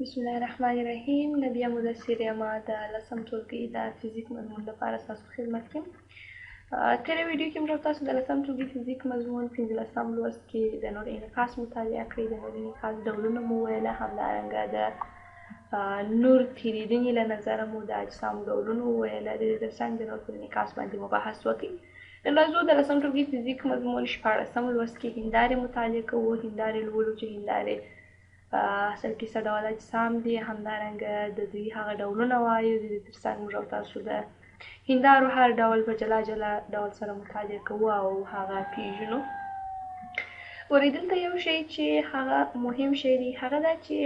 بسم الله الرحمن الرحیم. نبی مدثر ما د لسم ټولګي د فزیک مضمون لپاره ستاسو په خدمت کې تېره ویډیو کې موږ تاسو د لسم ټولګي فزیک مضمون 15 لوست کې د نور انعکاس مطالعه کړی. د نور انعکاس ډولونه مو وویله، همدارنګه د نور تېرېدنې له نظره مو د اجسامو ډولونه وویله. د دې ترڅنګ د نور په انعکاس باندې مو بحث وکړي. نن راځو د لسم ټولګي فزیک مضمون 14 لوست کې هندارې مطالعه کوو. هندارې لولو چې هندارې اصل کې څه ډول اجسام دي، همدارنګه د دوی هغه ډولونه وایو. د دې ترڅنګ موږ او تاسو د هندارو هر ډول په جلا جلا ډول سره مطالعه کوو او هغه پیژنو. اورېدلته یو شی چې هغه مهم شی دی، هغه دا چې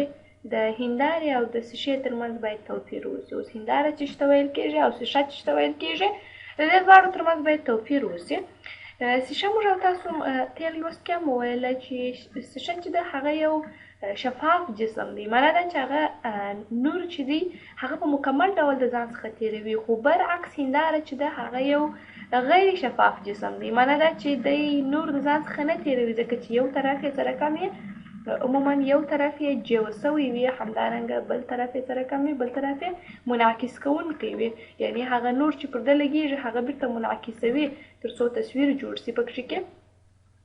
د هندارې او د سیشې ترمنځ باید توپیر وشي. اوس هنداره چې ته ویل کېږي او سیشه چې ته ویل کېږي، د دې دواړو ترمنځ باید توپیر وشي. سیشه موږ او تاسو تېر لوست کې هم وویله چې سیشه چې ده هغه یو شفاف جسم دی، معنا دا چې هغه نور چې دی هغه په مکمل ډول د ځان څخه تېروي، خو برعکس هنداره چې ده هغه یو غیر شفاف جسم دی، معنا دا چې دی نور د ځان څخه نه تېروي، ځکه چې یو طرف یې سره کم یې عموما یو طرف یې جوه سوی وي، همدارنګه بل طرف یې سره کم وي، بل طرف یې منعکس کوونکی وي، یعنی هغه نور چې پر ده لګېږي هغه بیرته منعکسوي تر څو تصویر جوړ شي پکې کې.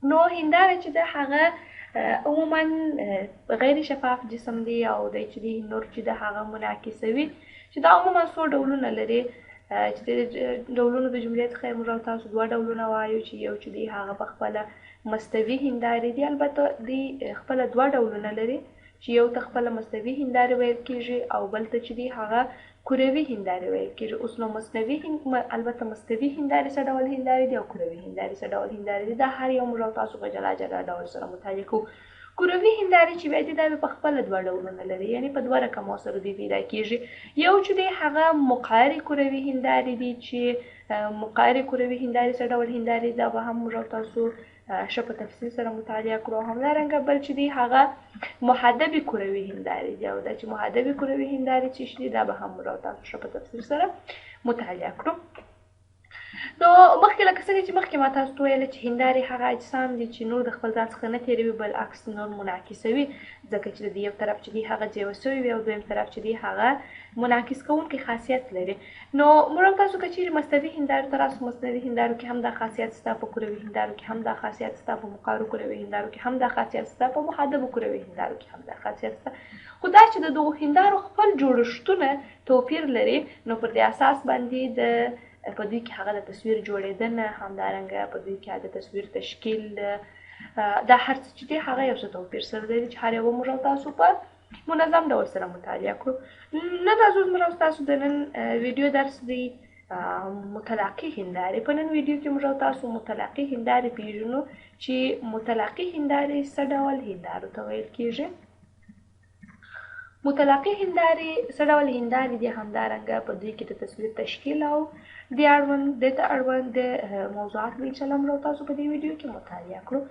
نو هنداره چې ده هغه عموما غیر شفاف جسم دی او دی چې دی نور چې ده هغه منعکسوي، چې دا عموما څو ډولونه لري. چې د ډولونو د جملې څخه موږ او تاسو دوه ډولونه وایو، چې یو چې دی هغه په خپله مستوي هندارې دي. البته دی خپله دوه ډولونه لري، چې یو ته خپله مستوي هندارې ویل کېږي او بل ته چې دی هغه کروي هندارې ویل کېږي. اوس نو البته مستوي هندارې څه ډول هندارې دي او کروي هندارې څه ډول هندارې دي، دا هر یو موږ او تاسو په جلا جلا ډول سره مطالعه کوو. کروي هندارې چې بیا دي دا په خپله دوه ډولونه لري، یعنی په دوه رقمو سره دوی پیدا کېږي. یو چې دی هغه مقعرې کروي هندارې دي، چې مقعرې کروي هندارې څه ډول هندارې دا به هم موږ او تاسو ښه په تفصیل سره مطالعه کړو. همدارنګه بل چې دی هغه محدبې کروي هندارې دي، او دا چې محدبې کروي هندارې چې دي دا به هم موږ او تاسو ښه په تفصیل سره مطالعه کړو. نو مخکې لکه څنګه چې مخکې ما تاسو ته ویله چې هندارې هغه اجسام دي چې نور د خپل ځان څخه نه تېروي، بالعکس نور منعکسوي، ځکه چې د یو طرف چې دی هغه جیوه سوی وي او دویم طرف چې دی هغه منعکس کوونکی خاصیت لري. نو موږ هم تاسو که چیرې مستوي هندارو ته راسو، مستوي هندارو کې هم دا خاصیت شته، په کروي هندارو کې هم دا خاصیت شته، په مقعرو کروي هندارو کې هم دا خاصیت شته، په محدبو کروي هندارو کې هم دا خاصیت شته. خو دا چې د دغو هندارو خپل جوړښتونه توپیر لري، نو پر دې اساس باندې په دوی کې هغه د تصویر جوړېدنه، همدارنګه په دوی کې د تصویر تشکیل، دا هر څه چې دی هغه یو څه توپیر سره لري، چې هر یو موږ او تاسو په منظم ډول سره مطالعه کړو. نن راځو موږ او تاسو د نن ویډیو درس دی متلاقي هندارې. په نن ویډیو کې موږ او تاسو متلاقي هندارې پیژنو، چې متلاقي هندارې څه ډول هندارو ته ویل کېږي. متلاقي هندارې څه ډول هندارې دي، همدارنګه په دوی کې د تصویر تشکیل او د اړوند موضوعات به انشاءالله موږ او تاسو په دې ویډیو کې مطالعه کړو.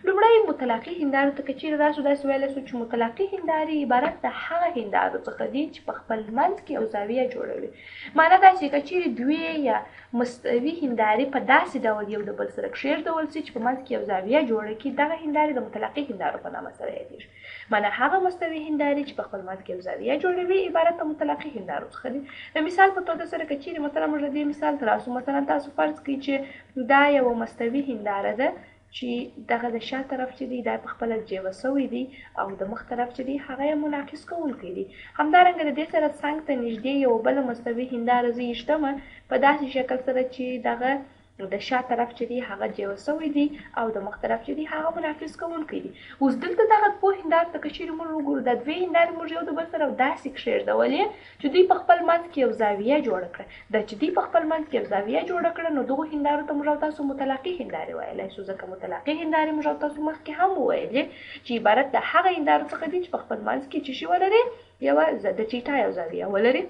لومړی متلاقي هندارو ته که چیرې تاسو داسې ویلی شو چې متلاقي هندارې عبارت د هغه هندارو څخه دي چې په خپل منځ کې یو زاویه جوړوي. معنا دا چې که چیرې دوی یا مستوي هندارې په داسې ډول یو د بل سره کښېږدول شي چې په منځ کې یو زاویه جوړه کړي، دغه هندارې د متلاقي هندارو په نامه سره یادېږي. معنا هغه مستوي هندارې چې په خپل منځ کې یو زاویه جوړوي عبارت د متلاقي هندارو څخه دي. د مثال په توګه سره که چیرې مثلا موږ د دې مثال ته راسو، مثلا تاسو فرض کړئ چې دا یوه مستوي هنداره ده چې دغه د شا طرف چې دی دا په خپله جیوه سوی دی او د مخ طرف چې دی هغه یې منعکس کوونکی دی. همدارنګه د دې سره څنګ ته نږدې یوه بله مستوي هنداره زه ایږدمه په داسې شکل سره چې دغه د شا طرف چې دی هغه جیوه سوی دی او د مخ طرف چې دی هغه منعکس کوونکی دی. اوس دلته دغه دوه هندارو ته که چیرې موږ وګورو، دا دوې هندارې موږ یو د بل سره داسې کښېږدولې چې دوی په خپل منځ کې یو زاویه جوړه کړه. دا چې دوی په خپل منځ کې یو زاویه جوړه کړه، نو دغو هندارو ته موږ او تاسو متلاقي هندارې ویلی شو، ځکه متلاقي هندارې موږ او تاسو مخکې هم وویلې چې عبارت د هغه هندارو څخه دي چې په خپل منځ کې چې شي ولري، یوه د چیټا یو زاویه ولري.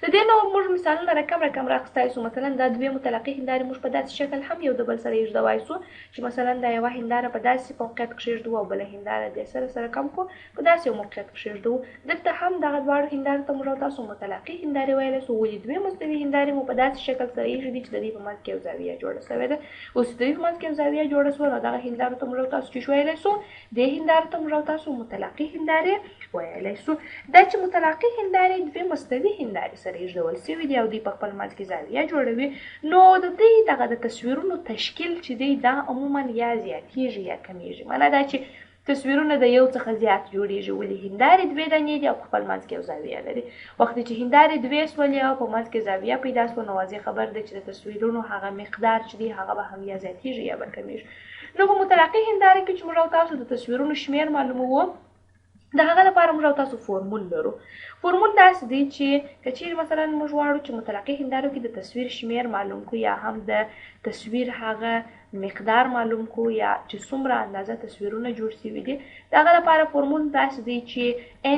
د دې نو موږ مثالونه رقم راخستی سو. مثلا دا دوې متلاقي هندارې موږ په داسې شکل هم یو د بل سره ایږدوای سو چې مثلا دا یوه هنداره په داسې موقعیت کښې ایږدو او بله هنداره دې سره کم کو په داسې یو موقعیت کښې ایږدو. دلته هم دغه دواړو هندارو ته موږ او تاسو متلاقي هندارې ویلی سو. ولې دوې مستوي هندارې مو په داسې شکل سره ایږدي چې د دې په منځ کې یو زاویه جوړه سوې ده. اوس د دې په منځ کې یو زاویه جوړه سوه نو دغه هندارو ته موږ او تاسو چې ویلی سو دې هندارو ته موږ او تاسو متلاقي هندارې ویلی سو. دا چې متلاقي هندارې دوې مستوي هندارې سره ایږدول سوي دي او دوی په خپل منځ کې زاویه جوړوي نو د دې دغه د تصویرونو تشکیل چې دی دا عموما یا زیاتیږي یا کمیږي. معنا دا چې تصویرونه د یو څخه زیات جوړیږي. ولې هندارې دوې دانې دي او په خپل منځ کې یو زاویه لري. وختې چې هندارې دوې سولې او په منځ کې زاویه پیدا سوه نو واضح خبر دی چې د تصویرونو هغه مقدار چې دی هغه به هم یا زیاتیږي یا به کمیږي. نو په متلاقي هندارې کې چې موږ او تاسو د تصویرونو شمېر معلوموو د هغه لپاره موږ او تاسو فورمول لرو. فورمول داسې دی چې که چیرې مثلا موږ غواړو چې متلاقي هندارو کې د تصویر شمېر معلوم کړو یا هم د تصویر هغه مقدار معلوم کړو یا چې څومره اندازه تصویرونه جوړ شوي دي د هغه لپاره فورمول داسې دی چې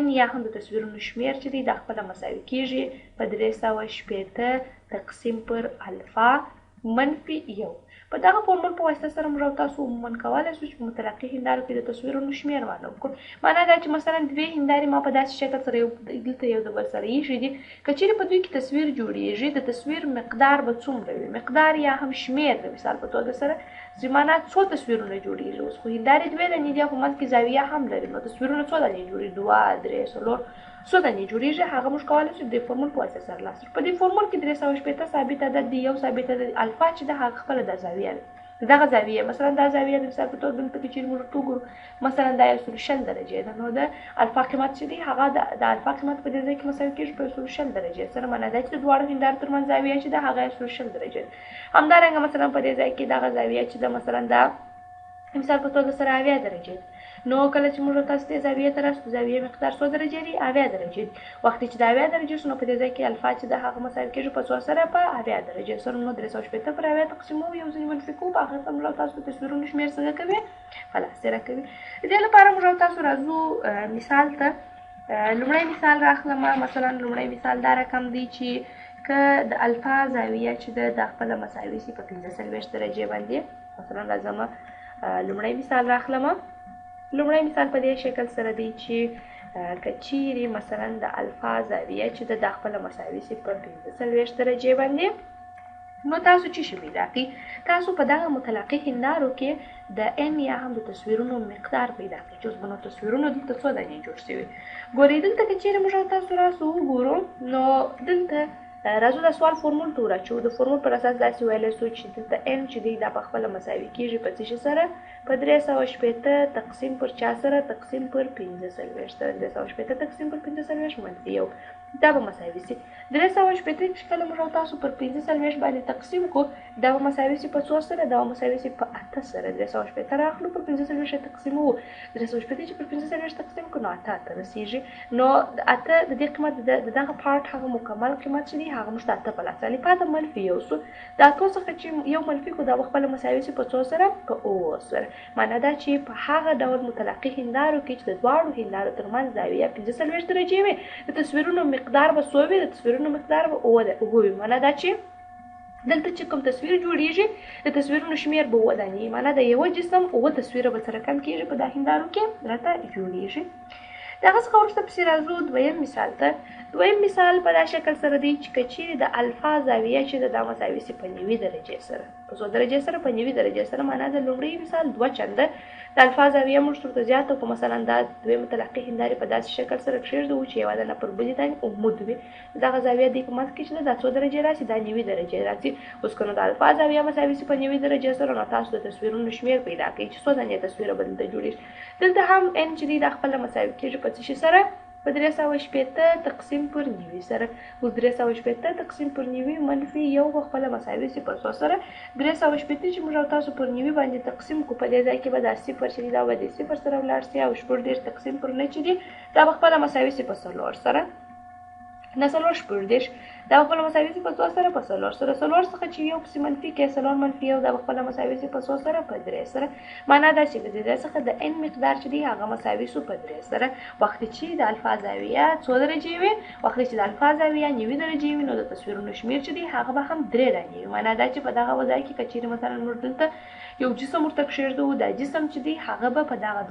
n یا هم د تصویرونو شمېر چې دی دا خپله مساوي کېږي په 360 تقسیم پر الفا منفي 1. په دغه فورمول په واسطه سره موږ او تاسو عموما کولی شو چې په متلاقي هندارو کې د تصویرونو شمېر معلوم کړو. معنا دا چې مثلا دوې هندارې ما په داسې شکل سره دلته یو د بل سره ایښي دي. که چیرې په دوی کې تصویر جوړیږي د تصویر مقدار به څومره وي مقدار یا هم شمېر د مثال په توګه سره چې معنا څو تصویرونه جوړیږي. اوس خو هندارې دوې دانې دي او په منځ کې زاویه هم لري نو تصویرونه څو دانې جوړیږي 2 3 4 څو دانې جوړیږي. هغه موږ کولی شو د فورمول په واسطه سره لاسو. په دې فورمول کې 360 ثابت عدد دی یو ثابت عدد الفا چې د هغه خپله د زاویه ده. دغه زاویه مثلا دا زاویه د مثال په توګه دلته کې چې موږ وګورو مثلا دا 160 درجې ده نو د الفا قیمت چې دی هغه د الفا قیمت په دې ځای کې مساوي کېږي په 160 درجې سره. معنا دا چې د دواړو هندارو ترمنځ زاویه چې ده هغه 160 درجې ده. همدارنګه مثلا په دې ځای کې دغه زاویه چې ده مثلا دا مثال په توګه سره 70 درجې ده. نو کله چې موږ تاسو ته زاویه ته راسو زاویه مقدار 100 درجې دی 70 درجې دی. وخت چې دا 70 درجې شو نو په دې ځای کې الفا چې د هغه مساوي کېږي په 100 سره په 70 درجې سره نو 360 پر 70 تقسیموو یو ځینې منفي کوو په هغه سره موږ تاسو ته تصویرونو شمېر څنګه کوي خلاصې راکوي. د دې لپاره موږ تاسو راځو مثال ته. لومړی مثال راخلم. مثلا لومړی مثال دا رقم دی چې که د الفا زاویه چې د خپله مساوي سي په 45 درجې باندې. مثلا راځم لومړی مثال راخلم. لومړی مثال په دې شکل سره دی چې که چیرې مثلا د الفا زاویه چې د خپله مساوي سي په 45 درجې باندې نو تاسو چې شي پیدا کړئ تاسو په دغه متلاقي هندارو کې د n یا هم د تصویرونو مقدار پیدا کړئ چې اوس به نو تصویرونو دلته څو دانې جوړ شوي. ګورئ دلته که چیرې موږ تاسو راسو وګورو نو دلته راځو د سوال فورمول ته وراچو. د فورمول پر اساس داسې ویلی سو چې دلته n چې دی دا په خپله مساوي کېږي په څه شي سره په 360 تقسیم پر چا سره تقسیم پر 45 360 تقسیم پر 45 منفي 1 دا به مساوي سي. 360 چې کله موږ تاسو پر 45 باندې تقسیم کو دا به مساوي سي په 4 سره دا به مساوي سي په 8 سره. 360 راخلو پر 45 تقسیموو 360 چې پر 45 تقسیم کو نو 8 رسیږي. نو 8 د دې قیمت دغه پارت هغه مکمل قیمت چې دی هغه موږ ته 8 په لاس راغلی. پاته منفي 1 سو. د 8 څخه چې یو منفي کو دا به خپله مساوي سي په 4 سره په 9 سره. معنا دا چې په هغه ډول متلاقي هندارو کې چې د دواړو هندارو ترمنځ زاویه 45 درجې وي د تصویرونو مقدار به څو وي د تصویرونو مقدار به 9 وي. معنا دا چې دلته چې کوم تصویر جوړیږي د تصویرونو شمېر به 9 دانې. معنا د یوه جسم 9 تصویره به سره کم کېږي په دا هندارو کې راته جوړیږي. د هغه څخه وروسته پسې راځو دویم مثال ته. دویم مثال په دا شکل سره دی چې که چیرې د الفا زاویه چې دا مساوي سي په 90 درجې سره په 100 درجې سره په 90 درجې سره. معنا د لومړی مثال 2 چنده د الفا زاویه موږ ورته زیاته کړو. مثلا دا دوی متلاقي هندارې په داسې شکل سره کښېږدو چې یوه دانه پر بلې دانې عمود وي. دغه زاویه دی په منځ کې چې دا 100 درجې راسي دا 90 درجې راسي. اوس که نو د الفا زاویه مساوي سي په 90 درجې سره نو تاسو د تصویرونو شمېر پیدا کړئ چې څو دانې تصویره به دلته جوړېږي. دلته هم n چې دی دا خپله مساوي کېږي په څه شي سره په 360 تقسیم پر 90 سره. اوس 360 تقسیم پر 90 منفي 1 به خپله مساوي سي په 100 سره. 360 چې موږ تاسو پر 90 باندې تقسیم کو په دې ځای کې به دا 0 چې دی دا به د 0 سره ولاړ سي او 14 تقسیم پر 9 چې دی دا به خپله مساوي سي په 4 سره. 4 14 دا خپل مساوي سي په 2 سره په 4 سره 4 څخه چې یو پسې منفي کې 4 منفي یو دا خپل مساوي سي په 100 سره په 3 سره معنا دا چې د دې څخه د n مقدار چې دی هغه مساوي سو په 3 سره وخت چې د الفا زاویه 2 درجې وي وخت چې د الفا زاویه 9 درجې وي نو د تصویرونو شمیر چې دی هغه به هم 3 رانیوي معنا دا چې په دغه وضعیت کې کچېر مثلا موږ دلته یو جسم ورته کښېږدو دا جسم چې دی هغه به په دغه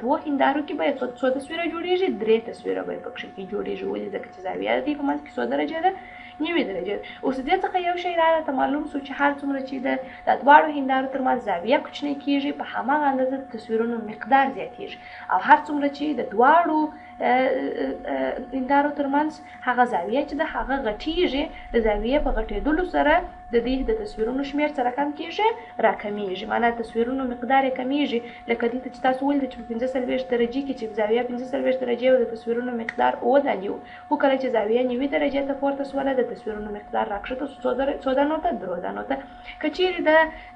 دوه هندارو کې به څو تصویره جوړیږي 3 تصویره به پکې کې جوړیږي ولې ځکه چې زاویه دی په منځ کې 100 درجه ده 9 درجه اوس دې څخه یو شی راته معلوم شو چې هر څومره چې د دواړو هندارو ترمنځ زاویه کوچنۍ کیږي په هماغه اندازه د تصویرونو مقدار زیاتیږي او هر څومره چې د دواړو هندارو ترمنځ هغه زاویه چې د هغه غټیږي د زاویه په غټېدلو سره د دې د تصویرونو شمیر سره کم کیږي راکمیږي معنا تصویرونو مقدار کمیږي لکه دلته چې تاسو ولید چې 45 درجه کې چې زاویه 45 درجه او د تصویرونو مقدار او دانیو خو کله چې زاویه 90 درجه ته پورته سواله د تصویرونو مقدار راکښته 14 نوته درو نوته کچېری د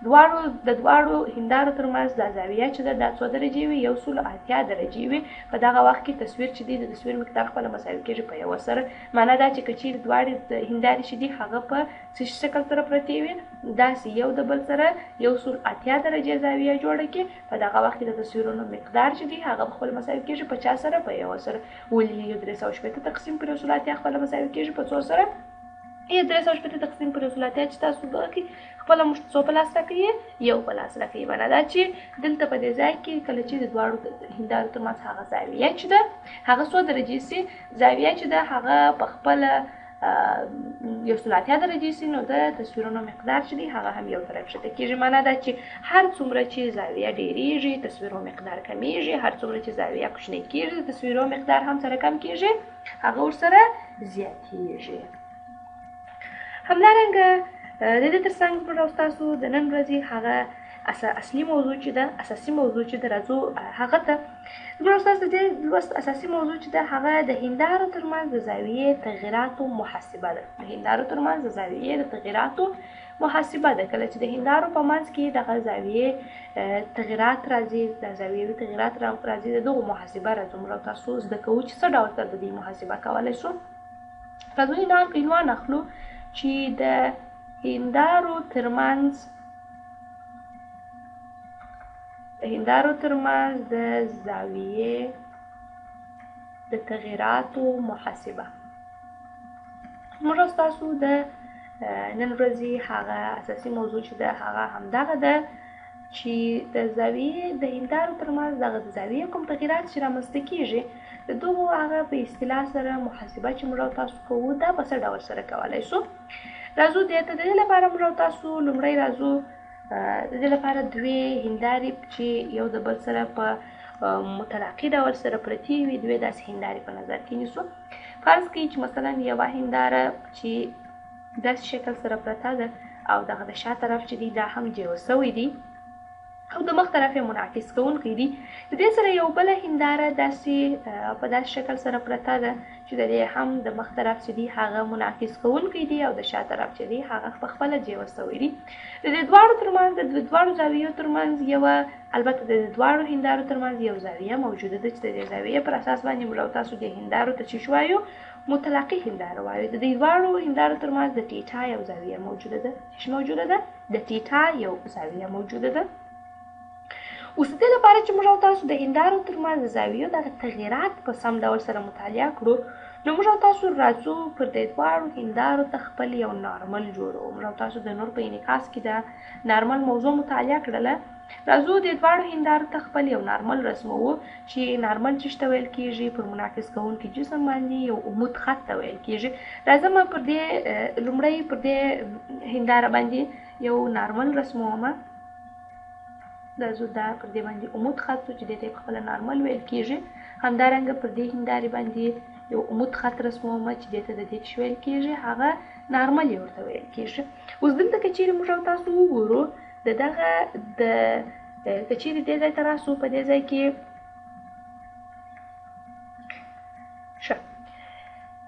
دواړو هندارو ترمنځ د زاویه چې د 2 درجه وي یو سل 80 درجه وي په دغه وخت کې تصویر چې د تصویر مقدار خپل مساوي کېږي په یو سره معنا دا چې کچېری دواړو هنداري چې دی هغه په شکل سره پرتی وي داسې یو د بل سره یو سل 80 درجه زاویه جوړه کې په دغه وخت کې د تصویرونو مقدار چې دی هغه خپل مساوي کېږي 50 سره په یو سره ولې یو 380 تقسیم پر 180 خپل مساوي کېږي په 100 سره یو 380 تقسیم پر 180 چې تاسو دغه خپل مشت 100 پلاس راکړي یو پلاس راکړي معنا دا چې دلته په دې ځای کې کله چې د دواړو هندارو ترمنځ هغه زاویه چې ده هغه 100 درجې سي زاویه چې ده هغه په خپل یو سل 80 درجې سي نو د تصویرونو مقدار چې دی هغه هم یو طرف شته کېږي معنا دا چې هر څومره چې زاویه ډیریږي تصویرونو مقدار کمیږي هر څومره چې زاویه کوچنۍ کېږي تصویرونو مقدار هم سره کم کېږي هغه ورسره زیاتېږي همدارنګه د دې ترڅنګ زموږ او ستاسو د نن ورځې هغه اصلي موضوع چې ده اساسي موضوع چې ده راځو هغه ته زموږ او ستاسو د دې لوست اساسي موضوع چې ده هغه د هندارو ترمنځ د زاویې تغییراتو محاسبه ده د هندارو ترمنځ د زاویې د تغییراتو محاسبه ده کله چې د هندارو په منځ کې دغه زاویې تغییرات راځي د زاویوي تغییرات راځي د دغو محاسبه راځو موږ او تاسو زده کوو چې څه ډول سره د دې محاسبه کولی شو راځو عنوان اخلو چې د هندارو ترمنځ د زاویې د تغییراتو محاسبه موږ تاسو د نن ورځې هغه اساسي موضوع چې ده هغه همدغه ده چې د زاویې د هندارو ترمنځ دغه د زاویې کوم تغییرات چې رامنځته کیږي د دغو هغه په اصطلاح سره محاسبه چې موږ تاسو کوو دا په څه ډول سره کولی شو راځو د دې لپاره موږ تاسو لومړی راځو د دې لپاره دوی هندارې چې یو د بل سره په متلاقي ډول سره پرتې وي دوی داسې هندارې په نظر کې نیسو فرض کړئ چې مثلا یوه هنداره چې داسې شکل سره پرته ده او دغه د شا طرف چې دی دا هم جیو سوی دی او د مخ طرف یې منعکس کوونکی دی د دې سره یو بله هنداره داسې په داسې شکل سره پرته ده چې د دې هم د مخ طرف چې دی هغه منعکس کوونکی دی او د شا طرف چې دی هغه په خپله جیو سوی دی د دې دواړو ترمنځ د دواړو زاویو ترمنځ یوه البته د دواړو هندارو ترمنځ یو زاویه موجوده ده چې د دې زاویې پر اساس باندې موږ تاسو د هندارو ته چې وایو متلاقي هنداره وایو د دې دواړو هندارو ترمنځ د ټیټا یو زاویه موجوده ده چې موجوده ده د ټیټا یو زاویه موجوده ده اوس د دې لپاره چې موږ تاسو د هندارو ترمنځ د زاویو دغه تغییرات په سم ډول سره مطالعه کړو نو موږ تاسو راځو پر دې دواړو هندارو ته خپل یو نارمل جوړو موږ تاسو د نور په انعکاس کې د نارمل موضوع مطالعه کړله راځو د دواړو هندارو ته خپل یو نارمل رسموو چې نارمل څه ته ویل کېږي پر منعکس کوونکي جسم باندې یو عمود خط ته ویل کېږي راځم پر دې لومړی پر دې هنداره باندې یو نارمل رسموم راځو دا پر دې باندې عمود خط چې دې ته خپل نارمل ویل کېږي همدارنګه پر دې هندارې باندې یو عمود خط رسموم چې دې ته د دې ویل کېږي هغه نارمل یې ورته ویل کېږي اوس دلته که چیرې موږ تاسو وګورو د دغه که چیرې دې ځای ته راسو په دې ځای کې ښه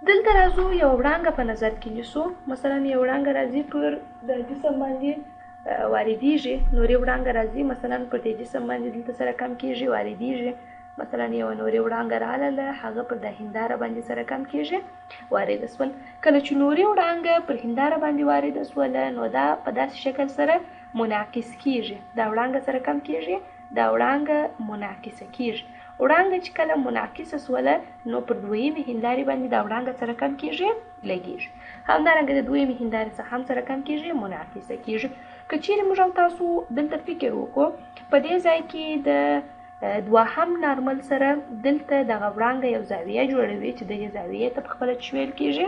دلته راځو یو وړانګه په نظر کې نیسو مثلا یو وړانګه راځي پر د جسم باندې واردېږي نورې وړانګه راځي مثلا پر دې جسم باندې دلته سره کم کېږي واردېږي مثلا یو نوري وړانګه راغله هغه پر د هنداره باندې سره کم کیږي وارد شول. کله چې نوري وړانګه پر هنداره باندې وارد شول نو دا په داسې شکل سره منعکس کیږي، دا وړانګه سره کم کیږي، دا وړانګه منعکسه کیږي. وړانګه چې کله منعکسه شوله نو پر دویمې هندارې باندې دا وړانګه سره کم کیږي لګیږي. همدارنګه د دویمې هندارې څخه هم سره کم کیږي منعکسه کیږي. که چیرې موږ او تاسو دلته فکر وکړو په دې ځای کې د دوهم نارمل سره دلته دغه وړانګه یو زاویه جوړوي چې دغه زاویې ته پخپله چې ویل کیږي،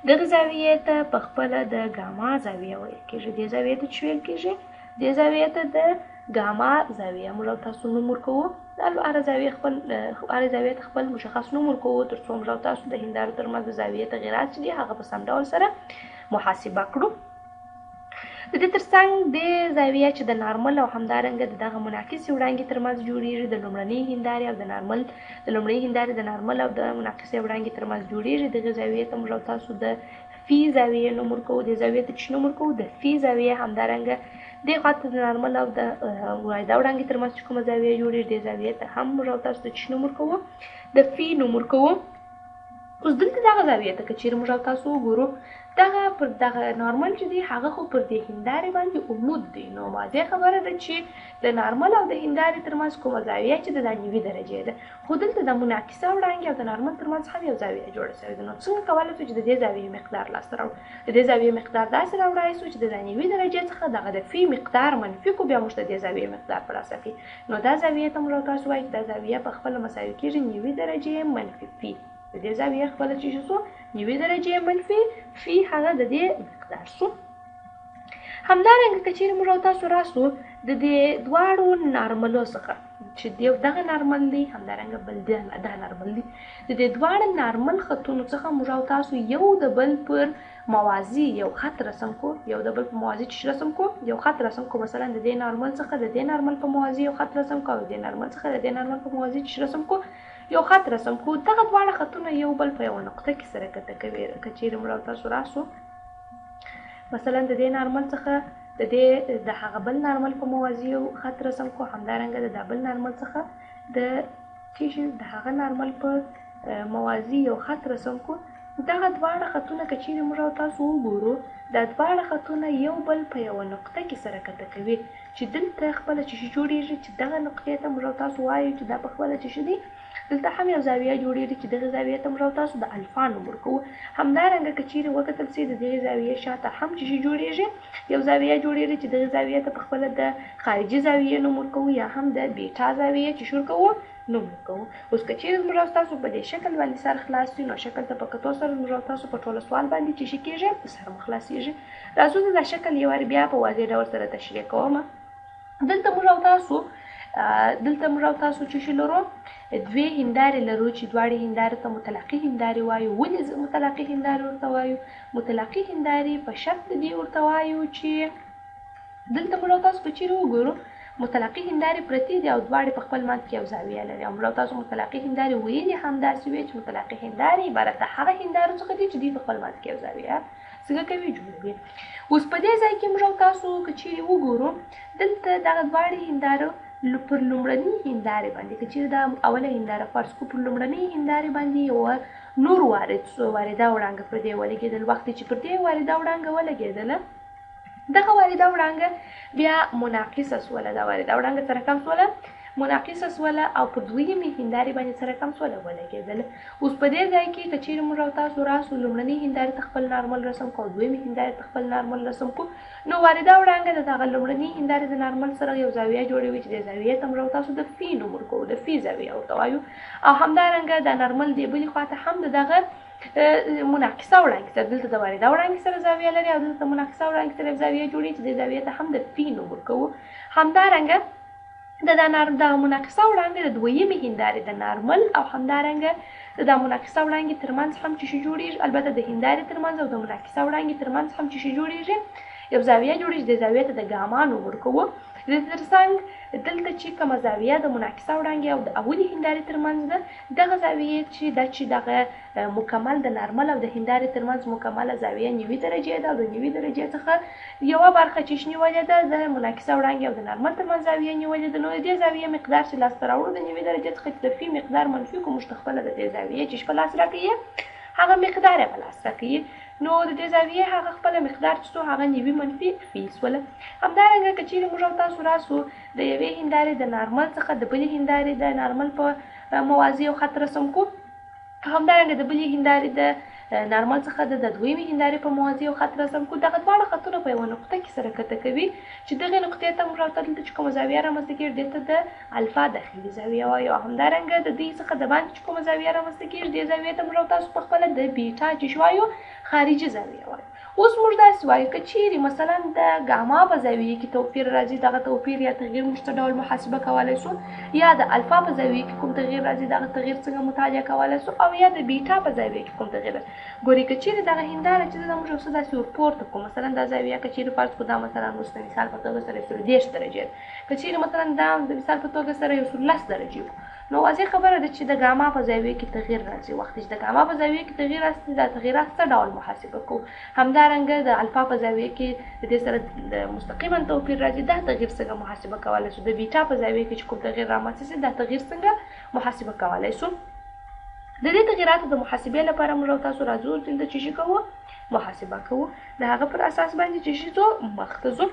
دغه زاویې ته پخپله د ګاما زاویه ویل کیږي. دې زاویې ته چې ویل کیږي دې زاویې ته د ګاما زاویه. موږ او تاسو نوم ورکوو، هر زاویه ته خپل مشخص نوم ورکوو تر څو موږ او تاسو د هندارو ترمنځ د زاویې تغیرات چې دي هغه په سم ډول سره محاسبه کړو. د دې ترڅنګ د زاویه چې د نارمل او همدارنګه د دغه منعکسې وړانګې ترمنځ جوړیږي، د لومړنۍ هندارې او د لومړنۍ هندارې د نارمل او د منعکسې وړانګې ترمنځ جوړیږي، دغه زاویې ته موږ او تاسو د فی زاویې نوم ورکوو. دې زاویې ته چې نوم ورکوو د فی زاویې. همدارنګه دې خواته د نارمل او د وایده وړانګې ترمنځ چې کومه زاویه جوړیږي دې زاویې ته هم موږ او تاسو د چې نوم ورکوو د فی نوم ورکوو. اوس دلته دغه زاویه ته که چیرې موږ او تاسو وګورو دغه پر دغه نارمل چې دی هغه خو پر دې هندارې باندې عمود دی، نو واضح خبره ده چې د نارمل او د هندارې ترمنځ کومه زاویه چې د 90 درجې ده، خو دلته د منعکسه وړانګې او د نارمل ترمنځ هم یو زاویه جوړه شوې ده. نو څنګه کولی شو چې د دې زاویې مقدار لاسته راوړو؟ د دې زاویې مقدار داسې راوړای شو چې د 90 درجې څخه دغه د فی مقدار منفي کو، بیا موږ د دې زاویې مقدار په لاسه کړي. نو دا زاویه ته موږ تاسو وایي دا زاویه په خپله مساوي کېږي 90 درجې منفي فی. د دې زاویه خپله چې شو 90 درجې منفي فی هغه د دې مقدار شو. همدارنګه که چیرې موږ او تاسو راسو د دې دواړو نارملو څخه چې دغه نارمل دی همدارنګه بل دا نارمل دی، د دې دواړو نارمل خطونو څخه موږ او تاسو یو د بل پر موازي یو خط رسم کو، یو د بل په موازي چې رسم کو یو خط رسم کو. مثلا د دې نارمل څخه د دې نارمل په موازي یو خط رسم کو، د دې نارمل څخه د دې نارمل په موازي چې رسم کو یو خط رسم کو. دغه دواړه خطونه یو بل په یوه نقطه کې سره کته کوي. که چیرې موږ او تاسو راسو مثلا د دې نارمل څخه د هغه بل نارمل په موازي یو خط رسم کو، همدارنګه د بل نارمل څخه د هغه نارمل په موازي یو خط رسم کو. دغه دواړه خطونه که چیرې موږ او تاسو وګورو دا دواړه خطونه یو بل په یوه نقطه کې سره کته کوي چې دلته خپله چې جوړیږي چې دغه نقطې ته موږ او تاسو وایو چې دا په خپله چې دی دلته هم یو زاویه جوړیږي چې دغه زاویې ته موږ او تاسو د الفا نوم ورکوو. همدارنګه که چیرې وکتل سي د دغې زاویې شاته هم چې جوړیږي یو زاویه جوړیږي چې دغه زاویې ته په خپله د خارجي زاویې نوم ورکوو یا هم د بیټا زاویې چې شور کوو نوم ورکوو. اوس که چیرې موږ او تاسو په دې شکل باندې سر خلاص وي نو شکل ته په کتو سره موږ او تاسو په ټوله سوال باندې چې کېږي سر مو خلاصېږي. راځو دا شکل یو وار بیا په واضح ډول سره تشریح کوم. دلته موږ او تاسو چې لرو دوی هندارې لرو چې دواړې هندارې ته مطلقې هندارې وایو. ولې مطلقې هندارې ورته وایو؟ مطلقې هندارې په شرط دې ورته وایو چې دلته موږ او تاسو که چیرې وګورو مطلقې هندارې پرتې دي او دواړې په خپل منځ کې یو زاویه لري. او موږ او تاسو مطلقې هندارې ویلې هم داسې وي چې مطلقې هندارې عبارت د هغه هندارو څخه دي چې دوی په خپل منځ کې یو زاویه څنګه کوي جوړوي. اوس په دې ځای کې موږ او تاسو که چیرې وګورو دلته دغه دواړې هندارو پر لومړنۍ هندارې باندې که چیرې دا اوله هنداره فرض کړو پر لومړنۍ هندارې باندې یوه نور وارده وړانګه پر دې ولګېدل. وخت چې پر دې وارده وړانګه ولګېدله دغه وارده وړانګه بیا منعکسه سوله، دا وارده وړانګه سره کم سوله منعکسه سوله او په دویمې هندارې باندې سره کم سوله ولګېدله. اوس په دې ځای کې که چیرې موږ او تاسو راسو لومړنۍ هندارې ته خپل نارمل رسم کو او دویمې هندارې ته خپل نارمل رسم کو نو وارده وړانګه د دغه لومړنۍ هندارې د نارمل سره یو زاویه جوړوي چې د زاویې ته موږ او تاسو د فی نوم ورکوو، د فی زاویه ورته وایو. او همدارنګه د نارمل دې بلې خواته هم د دغه منعکسه وړانګې سره دلته د وارده وړانګې سره زاویه لري او دلته منعکسه وړانګې سره زاویه جوړوي چې د زاویې ته هم د فی نوم ورکوو. همدارنګه د منعکسه وړانګې د دویمې هندارې د نارمل او همدارنګه د منعکسه وړانګې ترمنځ هم چې جوړیږي، البته د هندارې ترمنځ او د منعکسه وړانګې ترمنځ هم چې جوړیږي یو زاویه جوړیږي، د زاویې ته د ګاما نوم ورکوو. د دې ترڅنګ دلته چې کومه زاویه د منعکسه وړانګې او د اولي هندارې ترمنځ ده دغه زاویې چې دغه مکمل د نارمل او د هندارې ترمنځ مکمله زاویه 90 درجې ده او د 90 درجې څخه یوه برخه چې نیولې ده د منعکسه وړانګې او د نارمل ترمنځ زاویه نیولې ده. نو د دې زاویې مقدار چې لاسته راوړو د 90 درجې څخه چې د فی مقدار منفي کوم موږ خپله د دې زاویې چې په لاس راکوي هغه مقدار یې په لاس راکوي. نو د دې زاویې هغه خپله مقدار چې څو هغه 90 منفي فی سوله. همدارنګه که چیرې موږ او تاسو راسو د یوې هندارې د نارمل څخه د بلې هندارې د نارمل په موازي یو خط رسم کو، همدارنګه د بلې هندارې د نارمل څخه د دویمې هندارې په موازي یو خط رسم کو، دغه دواړه خطونه په یوه نقطه کې سره کته کوي چې دغې نقطې ته موږ راته دلته چې کومه زاویه رامنځته کېږي دې ته د الفا داخلي زاویه وایو. همدارنګه د دې څخه د باندې چې کومه زاویه رامنځته کېږي دې زاویې ته موږ او تاسو په خپله د بیټا چې وایو خارجي زاویه وایو. اوس موږ داسې وایو که چیرې مثلا د ګاما په زاویې کې توپیر راځي دغه توپیر یا تغییر موږ څه ډول محاسبه کولی شو، یا د الفا په زاویې کې کوم تغییر راځي دغه تغییر څنګه مطالعه کولی شو، او یا د بیټا په زاویې کې کوم تغییر راځي. ګورئ که چیرې دغه هنداره چې ده موږ یو څه داسې ورپورته کړو، مثلا دا زاویه که چیرې فرض کړو دا مثلا اوس د مثال په توګه سره 110 درجې ده، که چیرې مثلا دا د مثال په توګه سره 110 درجې وو، نو واضح خبره ده چې د ګاما په زاویې کې تغییر راځي. وخت چې د ګاما په زاویې کې تغییر راځي دا تغییرات څه ډول محاسبه کوو. همدارنګه د الفا په زاویې کې د دې سره د مستقیما توپیر راځي دا تغییر څنګه محاسبه کولی شو. د بیټا په زاویې کې چې کوم تغییر رامنځته شي دا تغییر څنګه محاسبه کولی شو. د دې تغییراتو د محاسبې لپاره موږ او تاسو راځو دلته چې شي کوو محاسبه کوو، د هغه پر اساس باندې چې شي ځو مخ ته ځو.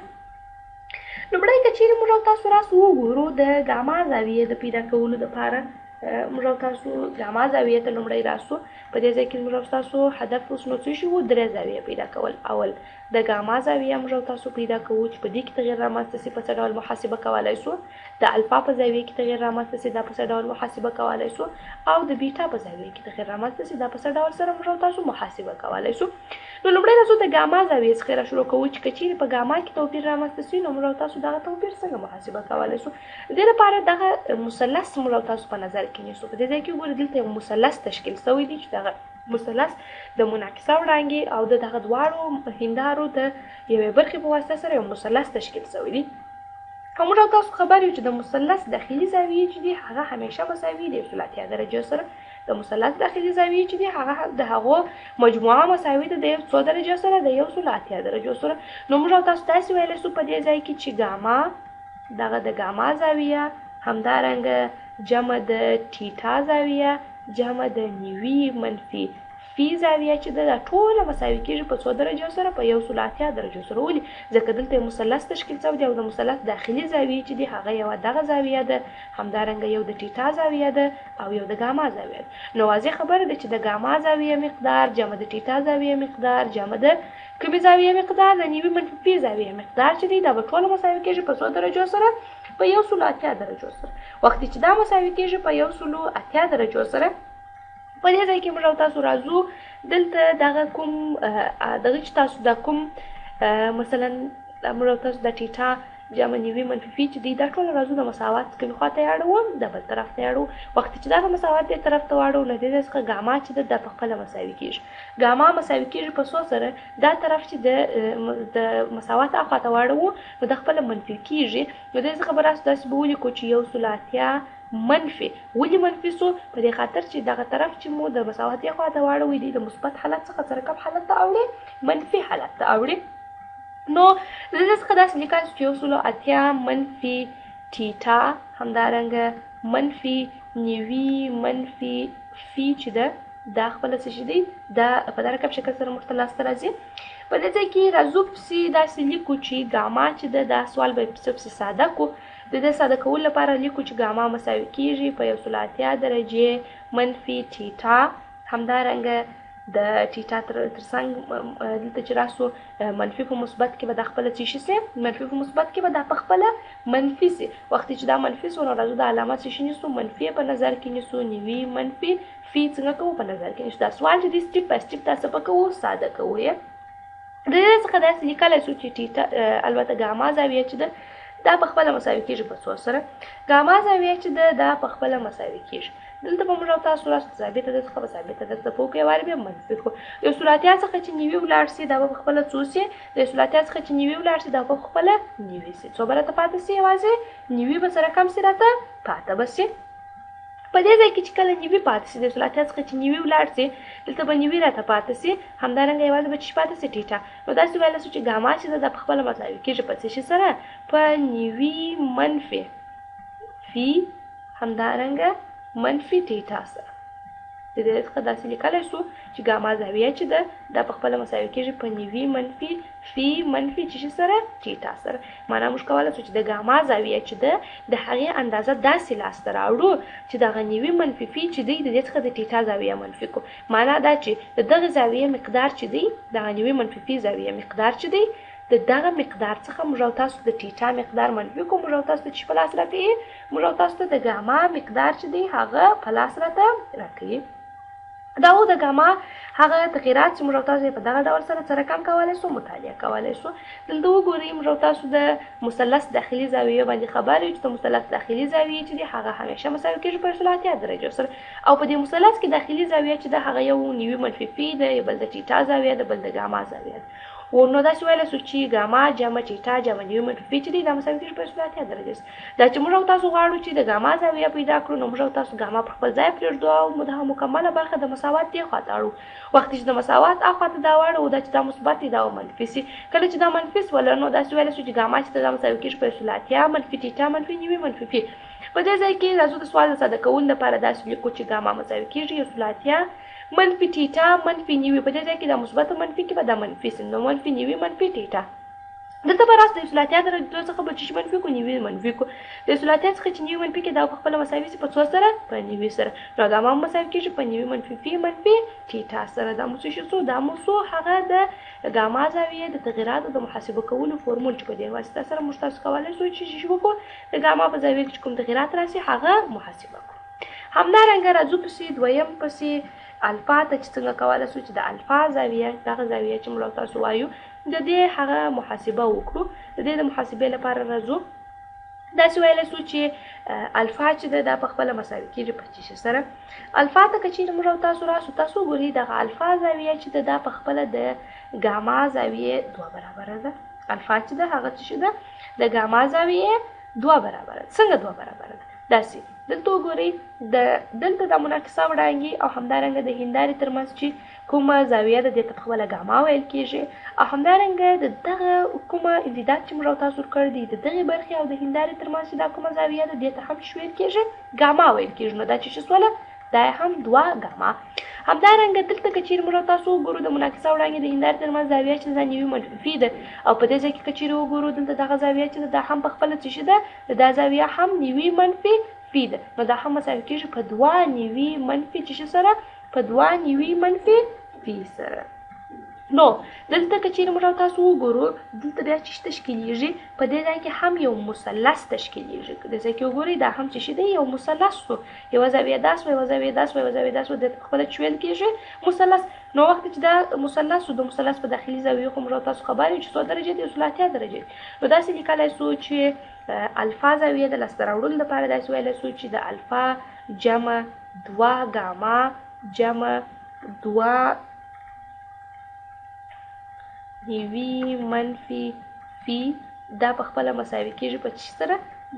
لومړی که چیرې موږ او تاسو راسو وګورو د ګاما زاویې د پیدا کولو دپاره موږ او تاسو ګاما زاویې ته لومړی راسو. په دې ځای کې موږ او تاسو هدف اوس نو څه شي وو 3 زاویې پیدا کول. اول د ګاما زاویه موږ او تاسو پیدا کوو چې په دې کې تغییر رامنځته شي په څه ډول محاسبه کولی شو، د الفا په زاویې کې تغییر رامنځته شي دا په څه ډول محاسبه کولی شو، او د بیټا په زاویې کې تغییر رامنځته شي دا په څه ډول سره موږ او تاسو محاسبه کولی شو. نو لومړی راځو د ګاما زاویې څخه را شروع کوو چې که چیرې په ګاما کې توپیر رامنځته شي نو موږ او تاسو دغه توپیر څنګه محاسبه کولی شو. د دې لپاره دغه مثلث موږ او تاسو په نظر کې نیسو. په دې ځای کې وګورئ دلته یو مثلث تشکیل شوی دی چې دغه مثلث د منعکسه وړانګې او د دغه دواړو هندارو د یوې برخې په واسطه سره یو مثلث تشکیل شوی دی. او موږ او تاسو خبر یو چې د مثلث داخلي زاویې چې دي هغه همیشه مساوي دي 180 درجو سره. د مثلث داخلي زاویې چې دي هغه د هغو مجموعه مساوي ده د 100 درجو سره د 180 درجو سره. نو موږ او تاسو داسې ویلی شو په دې ځای کې چې ګاما دغه د ګاما زاویه همدارنګه جمع د ټیټا زاویه جمع د 90 منفي فی زاویه چې دا ټوله مساوي کېږي په 100 درجو سره په 180 درجو سره. ولې ځکه دلته یو مثلث تشکیل شوی دی او د مثلث داخلي زاویې چې دي هغه یوه دغه زاویه ده، همدارنګه یو د ټیټا زاویه ده او یو د ګاما زاویه ده. نو واضح خبره ده چې د ګاما زاویه مقدار جمع د ټیټا زاویه مقدار جمع د کومې زاویې مقدار د 90 منفي فی زاویه مقدار چې دی دا به ټوله مساوي کېږي په 100 درجو سره په 180 درجو سره. وخت چې دا مساوي کېږي په 180 درجو سره په دې ځای کې موږ او تاسو راځو دلته دغه کوم دغه چې تاسو دا کوم مثلا موږ او تاسو د ټیټا جمع 90 منفي فی چې دی دا ټول راځو د مساوات کومې خوا ته یې اړوو د بل طرف ته یې اړوو. وخت چې دا د مساوات دې طرف ته واړو نو دې څخه ګاما چې ده دا په خپله مساوي کېږي. ګاما مساوي کېږي په څو سره دا طرف چې د مساوات اخوا ته واړوو نو د خپله منفي کېږي. نو دې څخه به راسو داسې به ولیکو چې 180 منفي. ولې منفي سو؟ په دې خاطر چې دغه طرف چې مو د مساواتي خوا ته واړوي دی د مثبت حالت څخه سره کوم حالت ته اوړي منفي حالت ته اوړي. نو د دې څخه داسې لیکل چې 180 منفي ټیټا همدارنګه منفي 90 منفي فی چې ده دا خپله څه شي دی دا په دا رقم شکل سره موږ ته لاسته راځي. په دې ځای کې راځو پسې داسې لیکو چې ګاما چې ده دا سوال به پسې ساده کو. د دې ساده کولو لپاره لیکو چې ګاما مساوي کېږي په 180 درجې منفي ټیټا همدارنګه د ټیټا ترڅنګ دلته چې راسو منفي په مثبت کې به دا خپله څه شي سي منفي په مثبت کې به دا په خپله منفي سي. وخت چې دا منفي سو نو راځو د علامه څه شي نیسو منفي په نظر کې نیسو 90 منفي فی څنګه کوو په نظر کې نیسو. دا سوال چې دی سټیپ بای سټیپ تاسو به کوو ساده کوو یې. د دې څخه داسې لیکلی شو چې ټیټا البته ګاما زاویه چې ده دا په خپله مساوي کېږي په څو سره. ګاما زاویه چې ده دا په خپله مساوي کېږي دلته به موږ او تاسو راست ثابته ده څخه به ثابته ده څه په کې واره بیا منفي کو د صورتیا څخه چې نیوي ولاړ سي دا به خپل څو سي د صورتیا څخه چې نیوي ولاړ سي دا به خپل نیوي سي څو برته پاتې سي یوازې نیوي به سره کم سي راته پاتې بسي په دې ځای کې چې کله نیوي پاتې سي د صورتیا څخه چې نیوي ولاړ سي دلته به نیوي راته پاتې سي همدارنګه یوازې به چې پاتې سي ټیټه نو داسې ویلی سو چې ګاما چې ده دا په خپله مساوي کېږي په څه شي سره په نیوي منفي فی همدارنګه منفي ټیټا سره د دې څخه داسې لیکلی سو چې ګاما زاویه چې ده دا په خپله مساوي کېږي په نیوي منفي فی منفي چې شي سره ټیټا سره معنا موږ کولی سو چې د ګاما زاویه چې ده د هغې اندازه داسې لاسته راوړو چې دغه نیوي منفي فی چې دی د دې څخه د ټیټا زاویه منفي کو معنا دا چې د دغه زاویې مقدار چې دی دغه نیوي منفي فی زاویه مقدار چې دی د دغه مقدار څخه موږ او تاسو د ټیټا مقدار منفي کوو موږ او تاسو ته چې په لاس راکوي موږ او تاسو ته د ګاما مقدار چې دی هغه په لاس راته راکوي دا و د ګاما هغه تغیرات چې موږ او تاسو په دغه ډول سره کم کولی سو مطالعه کولی سو دلته وګورئ موږ او تاسو د مثلث داخلي زاویې باندې خبر یو چې د مثلث داخلي زاویې چې دی هغه همیشه مساوي کېږي په 180 درجو سره او په دې مثلث کې داخلي زاویه چې ده هغه یو نیوي منفي فی ده بل د ټیټا زاویه ده بل د ګاما زاویه ده و نو داسې ویلی سو چې ګاما جمع ټیټا جمع نیوي منفي فی چې دی دا مساوي کېږي په 180 درجې دا چې موږ او تاسو غواړو چې د ګاما زاویه پیدا کړو نو موږ او تاسو ګاما په خپل ځای پرېږدو او دغه مکمله برخه د مساوات دې خواته اړو وخت چې د مساوات اخواته دا واړو دا چې دا مثبت دی دا منفي سي کله چې دا منفي سول نو داسې ویلی سو چې ګاما چې دا مساوي کېږي په 180 منفي ټیټا منفي نیوي منفي فی په دې ځای کې راځو د سوال د ساده کولو لپاره داسې لیکو چې ګاما مساوي کېږي 180 منفي ټیټا منفي نیوي په دې ځای کې دا مثبت منفي کې به دا منفي سي نو منفي نیوي منفي ټیټا دلته به راست د 180 درجو څخه به چې منفي کو نیوي منفي کو د 180 څخه چې نیوي منفي کې دا په خپله مساوي سي په څو سره په نیوي سره نو ګاما مساوي کېږي په نیوي منفي فی منفي ټیټا سره دا مو څه شو دا مو څو هغه د ګاما زاویې د تغیراتو د محاسبه کولو فورمول چې په دې واسطه سره موږ تاسو کولی سو چې شي وکړو د ګاما په زاویې کې کوم تغیرات راسي هغه محاسبه کړو همدارنګه راځو پسې دویم پسې الفا ته چې څنګه کولی سو چې د الفا زاویه دغه زاویه چې موږ تاسو وایو د دې هغه محاسبه وکړو د دې د محاسبې لپاره راځو داسې ویلی سو چې الفا چې ده دا په خپله مساوي کېږي په څه شي سره الفا ته که چیرې موږ او تاسو راسو تاسو وګورئ دغه الفا زاویه چې ده دا په خپله د ګاما زاویې 2 برابره ده الفا چې ده هغه څه شي ده د ګاما زاویې 2 برابره ده څنګه 2 برابره ده داسې دلته وګورئ دلته د منعکسه وړانګې او همدارنګه د هندارې ترمنځ چې کومه زاویه ده دې ته پخپله ګاما ویل کېږي او همدارنګه د دغه کومه امتداد چې موږ او تاسو ورکړی دی د دغې برخې او د هندارې ترمنځ چې دا کومه زاویه ده دې ته هم چې ویل کېږي ګاما ویل کېږي نو دا چې څه سوله دا هم 2 ګاما همدارنګه دلته که چیرې موږ او تاسو وګورو د منعکسه وړانګې د هندارې ترمنځ زاویه چې دا نیوي منفي ده او په دې ځای کې که چیرې وګورو دلته دغه زاویه چې دا هم پخپله څه شي ده دا زاویه هم نیوي منفي فی ده نو دا هم مساوي کېږي په 2 نیوي منفي چې سره په 2 نیوي منفي فی سره نو دلته که چیرې موږ او تاسو وګورو دلته بیا چې تشکیلیږي په دې ځای کې هم یو مثلث تشکیلیږي د ځای کې وګورئ دا هم چې دی یو مثلث سو یوه زاویه داس و یوه زاویه داس و یوه زاویه داس و د خپله چې ویل کېږي مثلث نو وخت چې دا مثلث و د مثلث په داخلي زاویو خو موږ او تاسو خبر یو چې څو درجې دي 180 درجې نو داسې لیکلی سو چې الفا زاویه د لاسته راوړلو لپاره داسې ویلی سو چې د الفا جمع 2 ګاما جمع 2 نیوي منفي فی دا په خپله مساوي کېږي په څه سره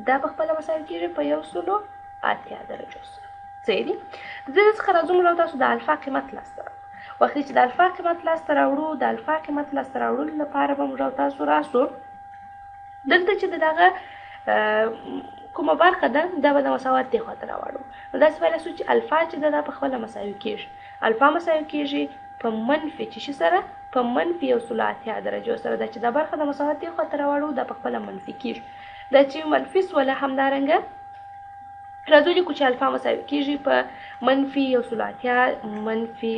دا په خپله مساوي کېږي په 180 درجو سره صحیح دي د دې څخه راځو موږ او تاسو د الفا قیمت لاسته راوړو وخت چې د الفا قیمت لاسته راوړو د الفا قیمت لاسته راوړلو لپاره به موږ او تاسو راسو دلته چې دغه کومه برخه ده دا به د مساوات دې خواته راوړو نو داسې ویلی سو چې الفا چې ده دا په خپله مساوي کېږي الفا مساوي کېږي په منفي چې شي سره په منفي 180 درجو سره دا چې دا برخه د مساوات دې خواته راوړو دا په خپله منفي کېږي دا چې منفي سوله همدارنګه راځو لیکو چې الفا مساوي کېږي په منفي 180 منفي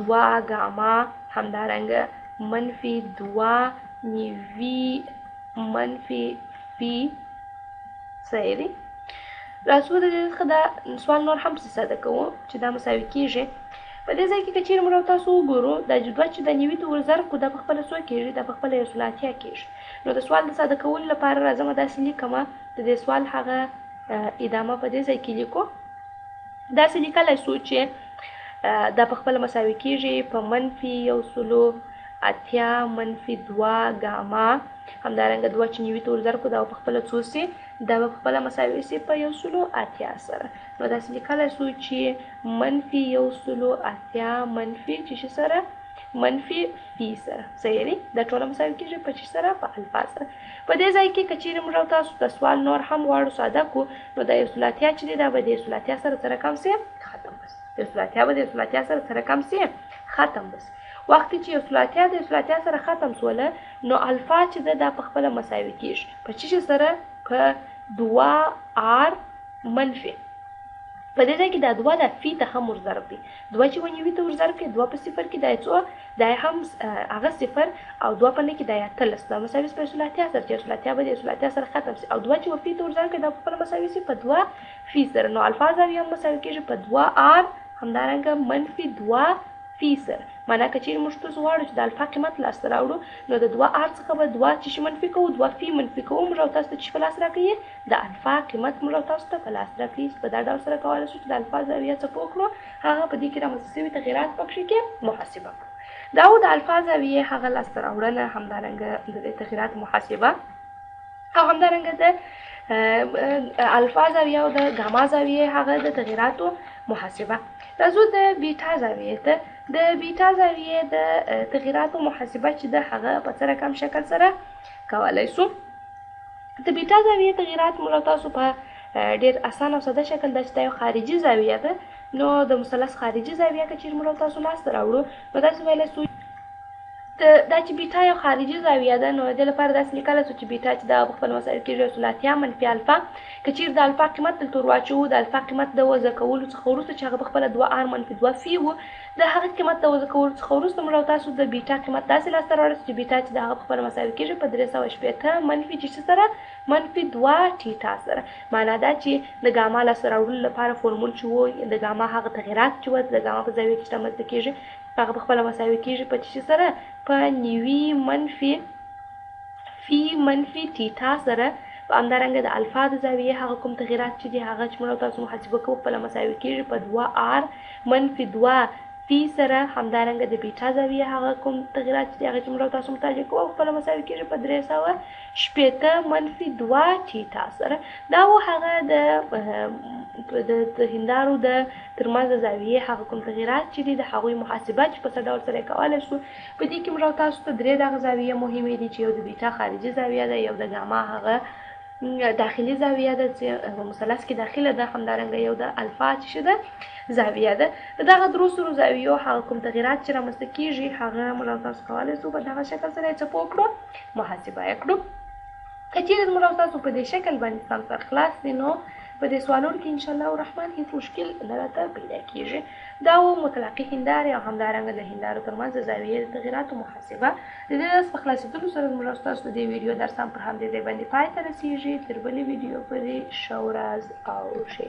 2 ګاما همدارنګه منفي 2 نیوي منفي فی صحیح دی راځو د دې څخه دا سوال نور هم ساده کوو چې دا مساوي کېږي په دې ځای کې که چیرې موږ او تاسو وګورو دا جدول چې د نیوي ته ورضرب کړو دا په خپله څو کېږي دا په خپله 180 کېږي نو د سوال د ساده کولو لپاره راځم داسې لیکمه د دې سوال هغه ادامه په دې ځای کې لیکو داسې لیکلی شو چې دا په خپله مساوي کېږي په -1/8 ګاما. همدارنګه 2 چې نوي ته ورضرب کړو دا په خپله څو سي، دا به په خپله مساوي سي په 1/8 سره. نو داسې لیکلی شو چې -1/8 منفي چې شي سره منفي فی سره. صحیح دی؟ دا ټوله مساوي کېږي په چې سره په الفا سره. په دې ځای کې که چیرې موږ او تاسو د سوال نور هم غواړو ساده کړو، نو دا 1/8 چې دی دا به د 1/8 سره سره کم سي ختم بس. 1/8 به د 1/8 سره سره کم سي ختم بس. وخت چې 1/8 د 1/8 سره ختم سوله، نو الفا چې ده دا په خپله مساوي کېږي په چې سره په 2r منفي. په دې ځای کې دا 2 د فی ته هم ورضرب دی. 2 چې ونیوي ته ورضرب کړي 2 په صفر کې دا یې څو دا یې هم هغه صفر او 2 په نه کې دا یې 18 دا مساوي په 1/8 سره چې 1/8 به د 1/8 سره ختم شي او 2 چې فی ته ورضرب کړي دا په خپله مساوي شي په 2 فی سره. نو الفا زاویه هم مساوي کېږي په 2r همدارنګه منفي 2 فی سره. معنا که چیرې موږ تاسو غواړو چې د الفا قیمت لاسته راوړو، نو د 2r څخه به 2 چې شي منفي کوو 2 فی منفي کوو، موږ او تاسو ته چې په لاس راکوي د الفا قیمت موږ او تاسو ته په لاس راکوي. په دا ډول سره کولی شو چې د الفا زاویه څه پوه کړو، هغه په دې کې رامنځته شوي تغیرات پکښې کې محاسبه کړو. دا و د الفا زاویې هغه لاسته راوړنه، همدارنګه د دې تغیرات محاسبه او همدارنګه د الفا زاویه او د ګاما زاویې هغه د تغیراتو محاسبه. راځو د بیټا زاویې ته. د بیټا زاویې د تغیراتو محاسبه چې د هغه په څه رقم شکل سره کولی شو. د بیټا زاویې تغیرات موږ تاسو په ډېر اسان او ساده شکل دا چې دا یو خارجي زاویه ده، نو د مثلث خارجي زاویه که چیرې موږ تاسو لاسته راوړو، نو داسې ویلی شو دا چې بیټا یو خارجي زاویه ده، نو د دې لپاره داسې لیکلی شو چې بیټا چې دا په خپل مسایل کېږي 1/8 منفي الفا. که چیرې د الفا قیمت دلته ور واچوو، د الفا قیمت د وضع کولو څخه وروسته چې هغه په خپله 2r منفي 2 فی و، د هغه قیمت د وضع کولو څخه وروسته موږ او تاسو د بیټا قیمت داسې لاسته راوړی چې بیټا چې د هغه په خپله مساوي کېږي په 360 منفي چې سره منفي 2 ټیټا سره. معنا دا چې د ګاما لاسته راوړلو لپاره فورمول چې و د ګاما هغه تغیرات چې و د ګاما په زاویه کې چې رامنځته کېږي هغه په خپله مساوي کېږي په چې سره په نیوي منفي فی منفي ټیټا سره. همدارنګه د الفا د زاویې هغه کوم تغیرات چې دي هغه چې موږ تاسو محاسبه کوو خپله مساوي کېږي په 2r منفي 2 فی سره. همدارنګه د بیټا زاویې هغه کوم تغیرات چې دي هغه چې موږ تاسو مطالعه کوو خپله مساوي کېږي په 360 منفي 2 ټیټا سره. دا و هغه د هندارو د ترمنځ د زاویې هغه کوم تغیرات چې دي د هغوی محاسبه چې په څه ډول سره یې کولی شو. په دې کې موږ تاسو ته 3 دغه زاویې مهمې دي چې یو د بیټا خارجي زاویه ده، یو د ګاما هغه داخلي زاویه ده چې په مثلث کې داخله ده، همدارنګه یو د الفا چې ده زاویه ده. دغه درو سرو زاویو هغه کوم تغیرات چې رامنځته کېږي هغه موږ تاسو کولی شو په دغه شکل سره یې څه پوه کړو، محاسبه یې کړو. که چیرې موږ تاسو په دې شکل باندې سم سر خلاص دي، نو په دې سوالونو کې انشاءالله الرحمن هیڅ مشکل نه راته پیدا کېږي. دا و مطلقې هندارې او همدارنګه د هندارو ترمنځ د زاویې د تغیراتو محاسبه. د دې درس په خلاصېدلو سره موږ تاسو د دې ویډیو درس هم پر همدې ځای باندې پای ته رسېږي. تر بلې ویډیو پورې ښه ورځ او ښه